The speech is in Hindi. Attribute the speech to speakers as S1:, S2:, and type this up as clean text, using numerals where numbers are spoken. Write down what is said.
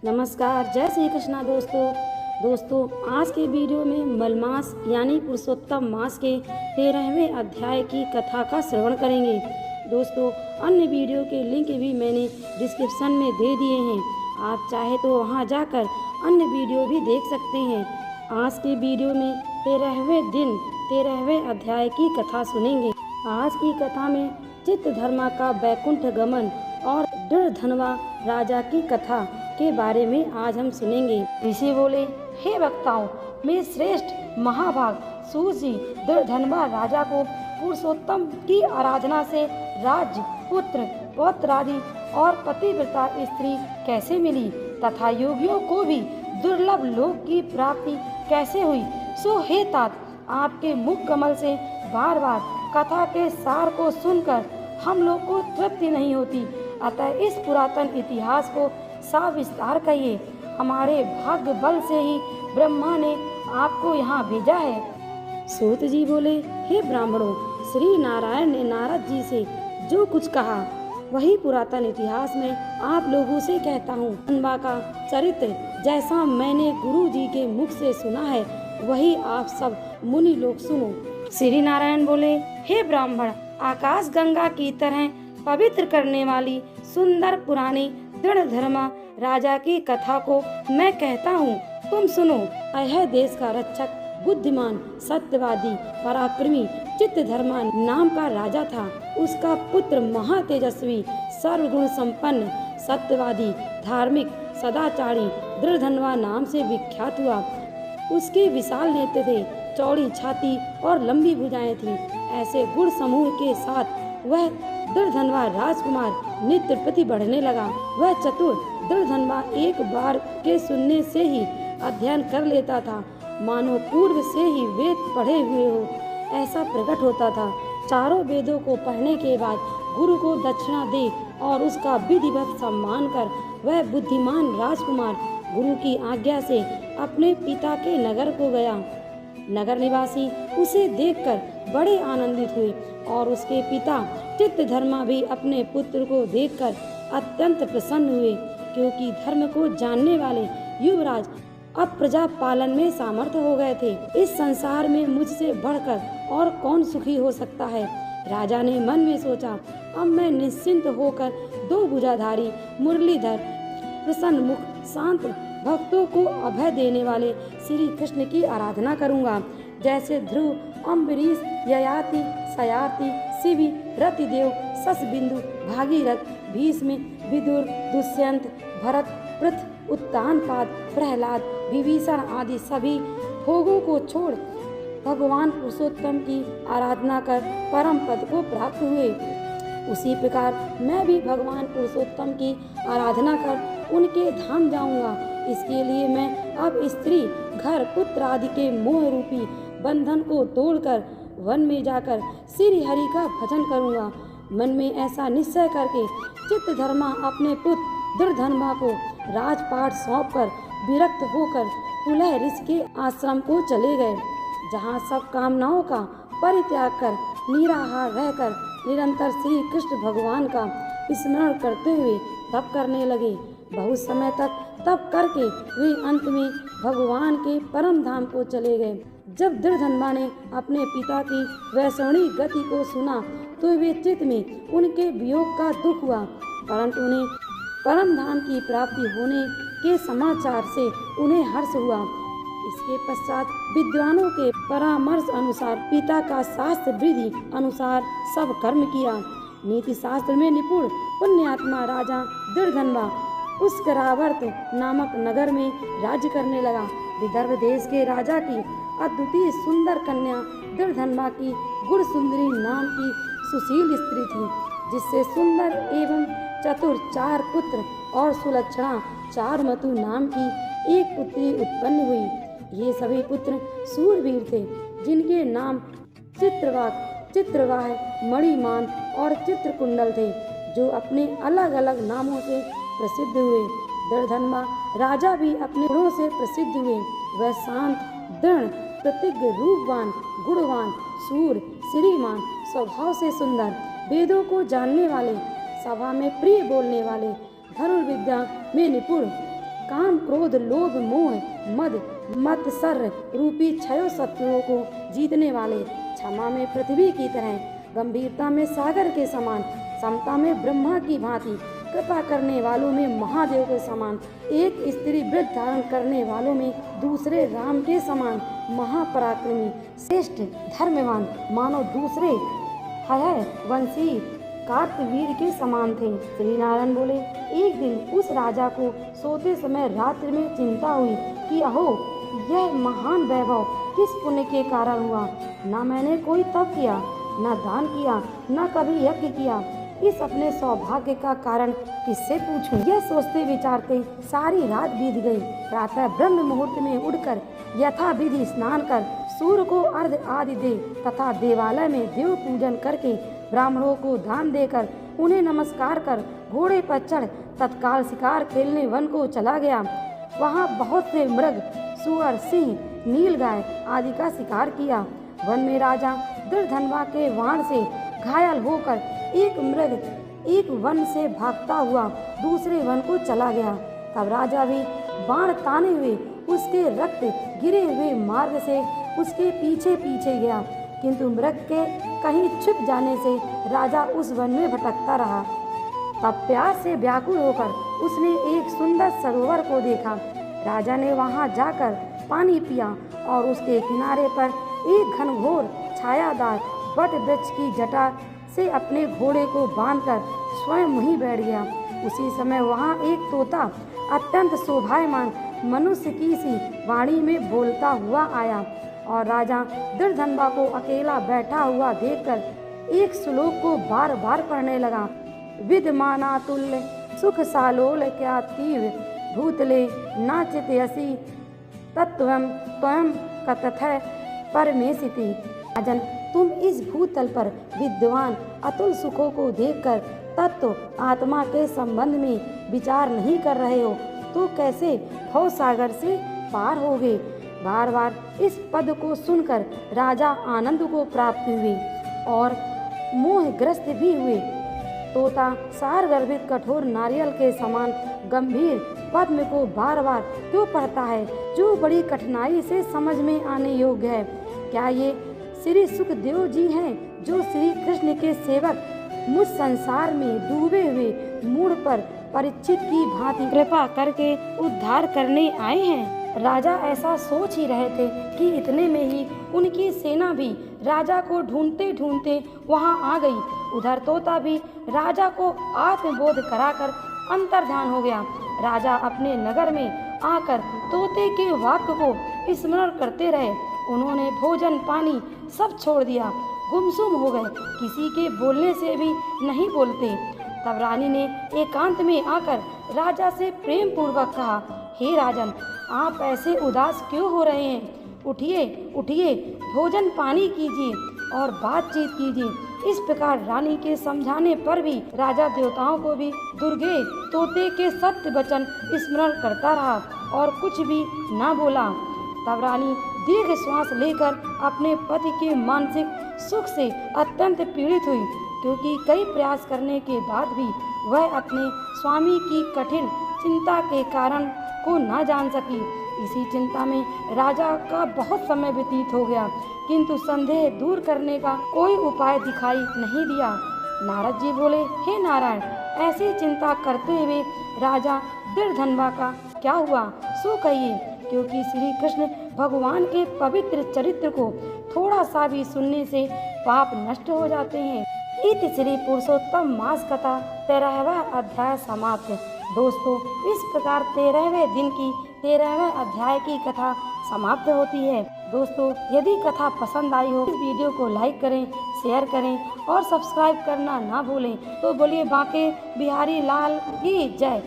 S1: नमस्कार, जय श्री कृष्णा दोस्तों। आज के वीडियो में मलमास यानी पुरुषोत्तम मास के 13वें अध्याय की कथा का श्रवण करेंगे। दोस्तों, अन्य वीडियो के लिंक भी मैंने डिस्क्रिप्शन में दे दिए हैं। आप चाहे तो वहां जाकर अन्य वीडियो भी देख सकते हैं। आज के वीडियो में 13वें दिन 13वें अध्याय की कथा सुनेंगे। आज की कथा में चित्तधर्मा का वैकुंठ गमन और दृढ़धनवा राजा की कथा के बारे में आज हम सुनेंगे। ऋषि बोले, हे वक्ताओं, मैं श्रेष्ठ महाभाग सूर्य दृढ़धनवा राजा को पुरुषोत्तम की आराधना से राज्य, पुत्र, पौत्रादि और पतिव्रता स्त्री कैसे मिली तथा योगियों को भी दुर्लभ लोक की प्राप्ति कैसे हुई, सो हे तात, आपके मुख कमल से बार बार कथा के सार को सुनकर हम लोग को तृप्ति नहीं होती। अतः इस पुरातन इतिहास को सविस्तार कहिए। हमारे भाग्य बल से ही ब्रह्मा ने आपको यहाँ भेजा है। सूत जी बोले, हे ब्राह्मणों, श्री नारायण ने नारद जी से जो कुछ कहा वही पुरातन इतिहास में आप लोगों से कहता हूँ। धनवा का चरित्र जैसा मैंने गुरु जी के मुख से सुना है वही आप सब मुनि लोग सुनो। श्री नारायण बोले, हे ब्राह्मण, आकाश गंगा की तरह पवित्र करने वाली सुंदर पुरानी दृढ़धर्मा राजा की कथा को मैं कहता हूँ, तुम सुनो। यह देश का रक्षक, बुद्धिमान, सत्यवादी, पराक्रमी चित्तधर्मा नाम का राजा था। उसका पुत्र महातेजस्वी, सर्वगुण संपन्न, सत्यवादी, धार्मिक, सदाचारी दृढ़धनवा नाम से विख्यात हुआ। उसके विशाल नेत्र थे, चौड़ी छाती और लंबी भुजाएं थीं। ऐसे गुण समूह के साथ वह दृढ़धनवा राजकुमार नित्य प्रति बढ़ने लगा। वह चतुर दृढ़धनवा एक बार के सुनने से ही अध्ययन कर लेता था, मानो पूर्व से ही वेद पढ़े हुए हो ऐसा प्रकट होता था। चारों वेदों को पढ़ने के बाद गुरु को दक्षिणा दे और उसका विधिवत सम्मान कर वह बुद्धिमान राजकुमार गुरु की आज्ञा से अपने पिता के नगर को गया। नगर निवासी उसे देखकर बड़े आनंदित हुए और उसके पिता चित्तधर्मा भी अपने पुत्र को देखकर अत्यंत प्रसन्न हुए, क्योंकि धर्म को जानने वाले युवराज अब प्रजा पालन में सामर्थ्य हो गए थे। इस संसार में मुझसे बढ़कर और कौन सुखी हो सकता है। राजा ने मन में सोचा, अब मैं निश्चिंत होकर दो भुजाधारी, मुरलीधर, प्रसन्न मुख, शांत, भक्तों को अभय देने वाले श्री कृष्ण की आराधना करूंगा। जैसे ध्रुव, अम्बरीश, ययाति, सयाति, शिवी, रतिदेव, शशबिंदु, भागीरथ, भीष्म, विदुर, दुष्यंत, भरत, पृथ, उत्तानपाद, प्रहलाद, विभीषण आदि सभी भोगों को छोड़ भगवान पुरुषोत्तम की आराधना कर परम पद को प्राप्त हुए, उसी प्रकार मैं भी भगवान पुरुषोत्तम की आराधना कर उनके धाम जाऊंगा। इसके लिए मैं अब स्त्री, घर, पुत्र आदि के मोह रूपी बंधन को तोड़कर वन में जाकर श्री हरि का भजन करूंगा। मन में ऐसा निश्चय करके चित्तधर्मा अपने पुत्र दृढ़धनवा को राजपाट सौंपकर विरक्त होकर पुलह ऋषि के आश्रम को चले गए, जहाँ सब कामनाओं का परित्याग कर निराहार रहकर निरंतर श्री कृष्ण भगवान का स्मरण करते हुए तप करने लगे। बहुत समय तक तप करके वे अंत में भगवान के परम धाम को चले गए। जब दृढ़धनवा ने अपने पिता की वैष्णवी गति को सुना तो वे चित्त में उनके वियोग का दुख हुआ, परंतु उन्हें परम धाम की प्राप्ति होने के समाचार से उन्हें हर्ष हुआ। इसके पश्चात विद्वानों के परामर्श अनुसार पिता का शास्त्र विधि अनुसार सब कर्म किया। नीति शास्त्र में निपुण पुण्यात्मा राजा दृढ़धनवा पुष्करावर्त नामक नगर में राज्य करने लगा। विदर्भ देश के राजा की अद्वितीय सुंदर कन्या दृढ़धनवा की गुण सुंदरी नाम की सुशील स्त्री थी, जिससे सुंदर एवं चतुर 4 पुत्र और सुलक्षणा चारुमतु नाम की एक पुत्री उत्पन्न हुई। ये सभी पुत्र सूरवीर थे, जिनके नाम चित्रवाक, चित्रवाह, मणिमान और चित्रकुंडल थे, जो अपने अलग अलग नामों से प्रसिद्ध हुए। दृढ़धनवा राजा भी अपने गुणों से प्रसिद्ध हुए। वह शांत, दृढ़, प्रतिज्ञ, रूपवान, गुणवान, शूर, श्रीमान, स्वभाव से सुंदर, वेदों को जानने वाले, सभा में प्रिय बोलने वाले, धनुर्विद्या में निपुण, काम, क्रोध, लोभ, मोह, मद, मत्सर रूपी छयों शत्रुओं को जीतने वाले, क्षमा में पृथ्वी की तरह, गंभीरता में सागर के समान, समता में ब्रह्मा की भांति, कृपा करने वालों में महादेव के समान, एक स्त्री व्रत धारण करने वालों में दूसरे राम के समान, महापराक्रमी, श्रेष्ठ, धर्मवान, मानो दूसरे हय वंशी कार्तवीर के समान थे। श्री नारायण बोले, एक दिन उस राजा को सोते समय रात्रि में चिंता हुई कि अहो, यह महान वैभव किस पुण्य के कारण हुआ। न मैंने कोई तप किया, न दान किया, न कभी यज्ञ किया। इस अपने सौभाग्य का कारण किससे पूछूं? यह सोचते विचारते सारी रात बीत गई। प्रातः ब्रह्म मुहूर्त में उठकर यथा विधि स्नान कर सूर्य को अर्घ आदि दे तथा देवालय में देव पूजन करके ब्राह्मणों को दान देकर उन्हें नमस्कार कर घोड़े पर चढ़ तत्काल शिकार खेलने वन को चला गया। वहाँ बहुत से मृग, सुअर, सिंह, नीलगाय आदि का शिकार किया। वन में राजा दुर्धनवा के बाण से घायल होकर एक मृग एक वन से भागता हुआ दूसरे वन को चला गया। तब राजा भी बाण ताने हुए उसके रक्त गिरे हुए मार्ग से उसके पीछे पीछे गया, किंतु मृग के कहीं छिप जाने से राजा उस वन में भटकता रहा। तब प्यास से व्याकुल होकर उसने एक सुंदर सरोवर को देखा। राजा ने वहां जाकर पानी पिया और उसके किनारे पर एक घनघोर छायादार वट वृक्ष की जटा से अपने घोड़े को बांधकर स्वयं वहीं बैठ गया। उसी समय वहां एक तोता अत्यंत शोभायमान मनुष्य की सी वाणी में बोलता हुआ आया और राजा दुर्धनवा को अकेला बैठा हुआ देखकर एक श्लोक को बार बार पढ़ने लगा। विद्यमानातुल्य सुख सालोल क्या तीव्र भूतले नाचित यसी तत्वम त्वं कथय परमेशिति। राजन, तुम इस भूतल पर विद्वान अतुल सुखों को देखकर तत्व आत्मा के संबंध में विचार नहीं कर रहे हो तो कैसे भव सागर से पार होगे। बार बार इस पद को सुनकर राजा आनंद को प्राप्त हुए और मोहग्रस्त भी हुए। तोता सार गर्भित कठोर नारियल के समान गंभीर पद्म को बार बार क्यों पढ़ता है, जो बड़ी कठिनाई से समझ में आने योग्य है। क्या ये श्री सुखदेव जी हैं, जो श्री कृष्ण के सेवक मुझ संसार में डूबे हुए मूढ़ पर परीक्षित की भांति कृपा करके उद्धार करने आए हैं। राजा ऐसा सोच ही रहे थे कि इतने में ही उनकी सेना भी राजा को ढूंढते ढूंढते वहां आ गई। उधर तोता भी राजा को आत्मबोध कराकर अंतर्धान हो गया। राजा अपने नगर में आकर तोते के वाक्य को स्मरण करते रहे। उन्होंने भोजन पानी सब छोड़ दिया, गुमसुम हो गए, किसी के बोलने से भी नहीं बोलते। तब रानी ने एकांत में आकर राजा से प्रेम पूर्वक कहा, हे राजन, आप ऐसे उदास क्यों हो रहे हैं? उठिए उठिए, भोजन पानी कीजिए और बातचीत कीजिए। इस प्रकार रानी के समझाने पर भी राजा देवताओं को भी दुर्गे तोते के सत्य वचन स्मरण करता रहा और कुछ भी न बोला। तब रानी दीर्घ श्वास लेकर अपने पति के मानसिक सुख से अत्यंत पीड़ित हुई, क्योंकि कई प्रयास करने के बाद भी वह अपने स्वामी की कठिन चिंता के कारण को न जान सकी। इसी चिंता में राजा का बहुत समय व्यतीत हो गया, किंतु संदेह दूर करने का कोई उपाय दिखाई नहीं दिया। नारद जी बोले, हे नारायण, ऐसी चिंता करते हुए राजा दुर्धनवा का क्या हुआ सो कहिए, क्योंकि श्री कृष्ण भगवान के पवित्र चरित्र को थोड़ा सा भी सुनने से पाप नष्ट हो जाते हैं। इति श्री पुरुषोत्तम मास कथा 13वां अध्याय समाप्त। दोस्तों, इस प्रकार 13वें दिन की 13वें अध्याय की कथा समाप्त होती है। दोस्तों, यदि कथा पसंद आई हो इस वीडियो को लाइक करें, शेयर करें और सब्सक्राइब करना ना भूलें। तो बोलिए बांके बिहारी लाल की जय।